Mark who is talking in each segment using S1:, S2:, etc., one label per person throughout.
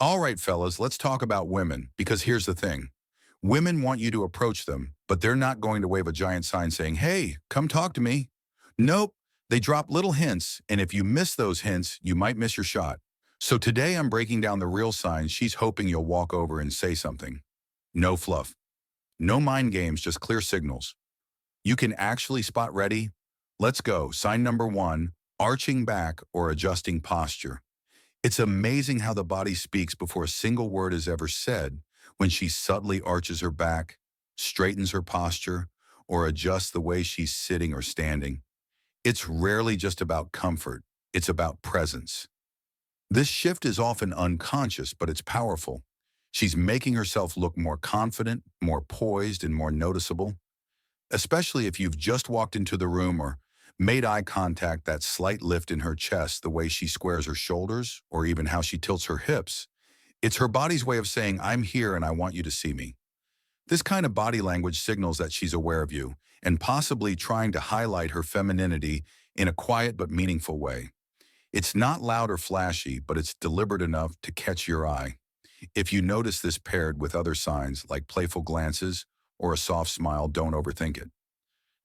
S1: All right, fellas, let's talk about women, because here's the thing. Women want you to approach them, but they're not going to wave a giant sign saying, hey, come talk to me. Nope, they drop little hints, and if you miss those hints, you might miss your shot. So today I'm breaking down the real signs she's hoping you'll walk over and say something. No fluff. No mind games, just clear signals. You can actually spot ready. Let's go. Sign number one, arching back or adjusting posture. It's amazing how the body speaks before a single word is ever said when she subtly arches her back, straightens her posture, or adjusts the way she's sitting or standing. It's rarely just about comfort. It's about presence. This shift is often unconscious, but it's powerful. She's making herself look more confident, more poised, and more noticeable, especially if you've just walked into the room or made eye contact. That slight lift in her chest, the way she squares her shoulders, or even how she tilts her hips. It's her body's way of saying, I'm here and I want you to see me. This kind of body language signals that she's aware of you and possibly trying to highlight her femininity in a quiet but meaningful way. It's not loud or flashy, but it's deliberate enough to catch your eye. If you notice this paired with other signs like playful glances or a soft smile, don't overthink it.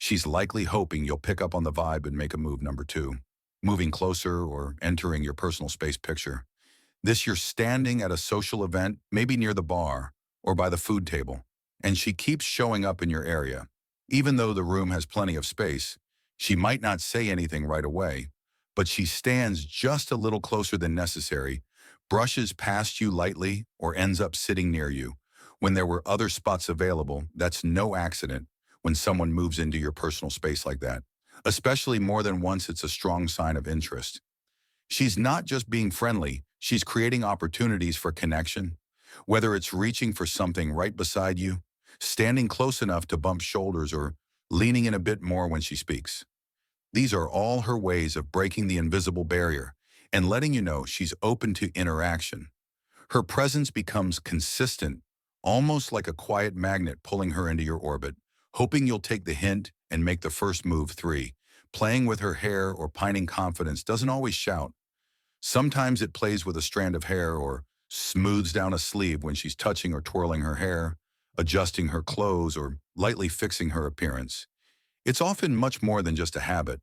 S1: She's likely hoping you'll pick up on the vibe and make a move number two, moving closer or entering your personal space picture. This you're standing at a social event, maybe near the bar or by the food table, and she keeps showing up in your area. Even though the room has plenty of space, she might not say anything right away, but she stands just a little closer than necessary, brushes past you lightly, or ends up sitting near you. When there were other spots available, that's no accident when someone moves into your personal space like that. Especially more than once, it's a strong sign of interest. She's not just being friendly, she's creating opportunities for connection, whether it's reaching for something right beside you, standing close enough to bump shoulders, or leaning in a bit more when she speaks. These are all her ways of breaking the invisible barrier and letting you know she's open to interaction. Her presence becomes consistent, almost like a quiet magnet pulling her into your orbit, hoping you'll take the hint and make the first move. Three, playing with her hair or pining confidence doesn't always shout. Sometimes it plays with a strand of hair or smooths down a sleeve when she's touching or twirling her hair, adjusting her clothes, or lightly fixing her appearance. It's often much more than just a habit.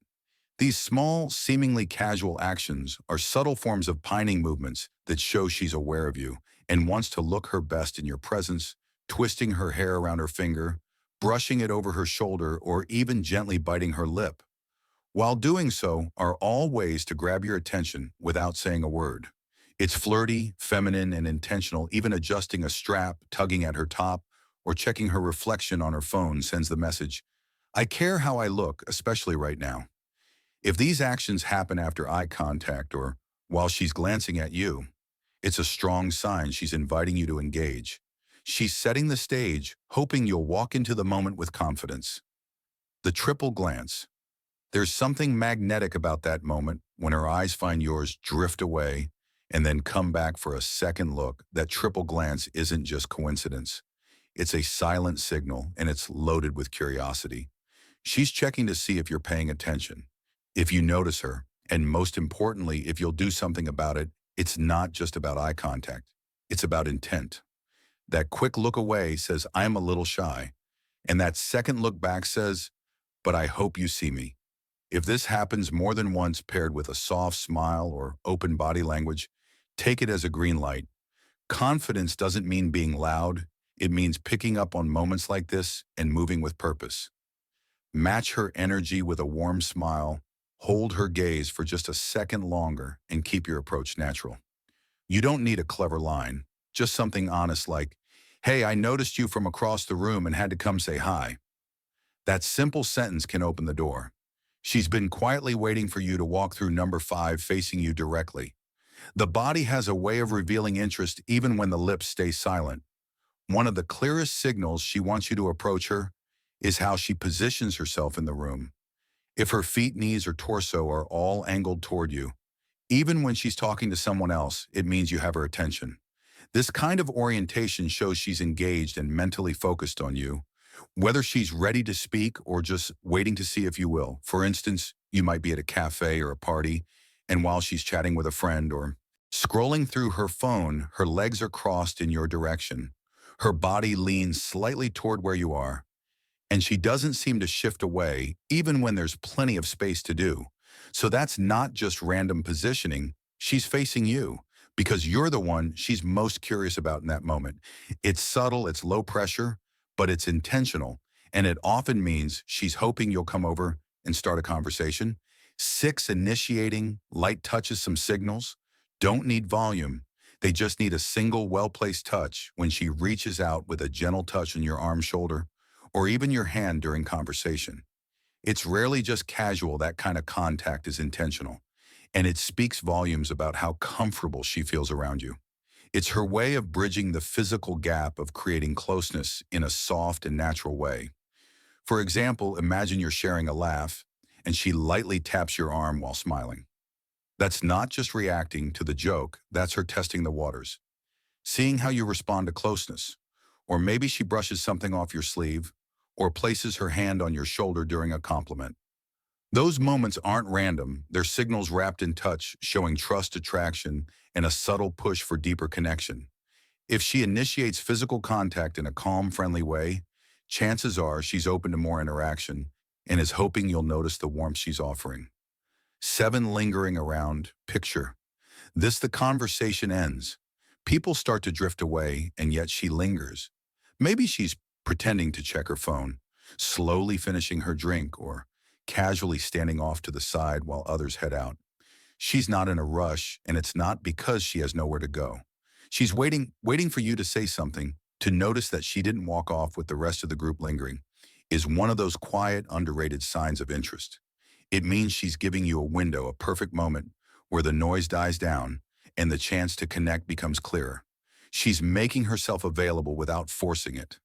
S1: These small, seemingly casual actions are subtle forms of pining movements that show she's aware of you and wants to look her best in your presence, twisting her hair around her finger, brushing it over her shoulder, or even gently biting her lip. While doing so are all ways to grab your attention without saying a word. It's flirty, feminine, and intentional. Even adjusting a strap, tugging at her top, or checking her reflection on her phone sends the message, I care how I look, especially right now. If these actions happen after eye contact or while she's glancing at you, it's a strong sign she's inviting you to engage. She's setting the stage, hoping you'll walk into the moment with confidence. The triple glance. There's something magnetic about that moment when her eyes find yours, drift away, and then come back for a second look. That triple glance isn't just coincidence. It's a silent signal, and it's loaded with curiosity. She's checking to see if you're paying attention, if you notice her, and most importantly, if you'll do something about it. It's not just about eye contact. It's about intent. That quick look away says, I'm a little shy. And that second look back says, but I hope you see me. If this happens more than once paired with a soft smile or open body language, take it as a green light. Confidence doesn't mean being loud. It means picking up on moments like this and moving with purpose. Match her energy with a warm smile, hold her gaze for just a second longer, and keep your approach natural. You don't need a clever line, just something honest like, hey, I noticed you from across the room and had to come say hi. That simple sentence can open the door. She's been quietly waiting for you to walk through number five, facing you directly. The body has a way of revealing interest even when the lips stay silent. One of the clearest signals she wants you to approach her is how she positions herself in the room. If her feet, knees, or torso are all angled toward you, even when she's talking to someone else, it means you have her attention. This kind of orientation shows she's engaged and mentally focused on you, whether she's ready to speak or just waiting to see if you will. For instance, you might be at a cafe or a party, and while she's chatting with a friend or Scrolling through her phone, her legs are crossed in your direction. Her body leans slightly toward where you are, and she doesn't seem to shift away even when there's plenty of space to do. So that's not just random positioning. She's facing you because you're the one she's most curious about in that moment. It's subtle, it's low pressure, but it's intentional. And it often means she's hoping you'll come over and start a conversation. 6, initiating, light touches, some signals. Don't need volume. They just need a single well-placed touch when she reaches out with a gentle touch on your arm, shoulder, or even your hand during conversation. It's rarely just casual. That kind of contact is intentional, and it speaks volumes about how comfortable she feels around you. It's her way of bridging the physical gap of creating closeness in a soft and natural way. For example, imagine you're sharing a laugh, and she lightly taps your arm while smiling. That's not just reacting to the joke, that's her testing the waters, seeing how you respond to closeness. Or maybe she brushes something off your sleeve or places her hand on your shoulder during a compliment. Those moments aren't random. They're signals wrapped in touch, showing trust, attraction, and a subtle push for deeper connection. If she initiates physical contact in a calm, friendly way, chances are she's open to more interaction and is hoping you'll notice the warmth she's offering. 7, lingering around. Picture the conversation ends. People start to drift away, and yet she lingers. Maybe she's pretending to check her phone, slowly finishing her drink, or casually standing off to the side while others head out. She's not in a rush, and it's not because she has nowhere to go. She's waiting for you to say something. To notice that she didn't walk off with the rest of the group lingering is one of those quiet, underrated signs of interest. It means she's giving you a window, a perfect moment where the noise dies down and the chance to connect becomes clearer. She's making herself available without forcing it,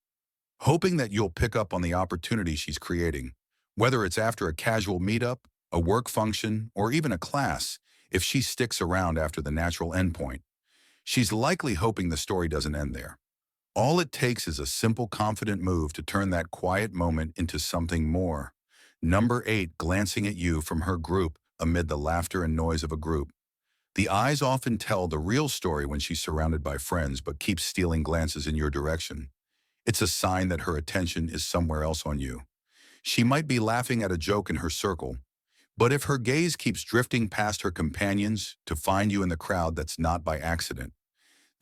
S1: hoping that you'll pick up on the opportunity she's creating. Whether it's after a casual meetup, a work function, or even a class, if she sticks around after the natural endpoint, she's likely hoping the story doesn't end there. All it takes is a simple, confident move to turn that quiet moment into something more. Number 8, glancing at you from her group amid the laughter and noise of a group. The eyes often tell the real story when she's surrounded by friends but keeps stealing glances in your direction. It's a sign that her attention is somewhere else on you. She might be laughing at a joke in her circle, but if her gaze keeps drifting past her companions to find you in the crowd, that's not by accident.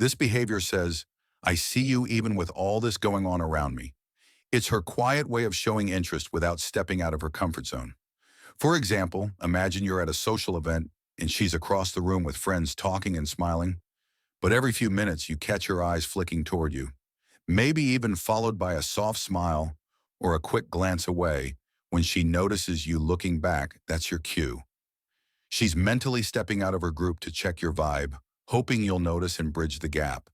S1: This behavior says, I see you even with all this going on around me. It's her quiet way of showing interest without stepping out of her comfort zone. For example, imagine you're at a social event and she's across the room with friends talking and smiling, but every few minutes you catch her eyes flicking toward you, maybe even followed by a soft smile or a quick glance away. When she notices you looking back, that's your cue. She's mentally stepping out of her group to check your vibe, hoping you'll notice and bridge the gap.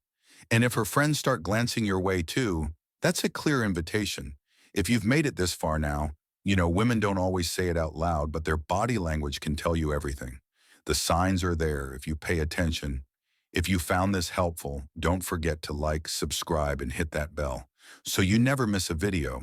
S1: And if her friends start glancing your way too, that's a clear invitation. If you've made it this far now, women don't always say it out loud, but their body language can tell you everything. The signs are there if you pay attention. If you found this helpful, don't forget to like, subscribe, and hit that bell so you never miss a video.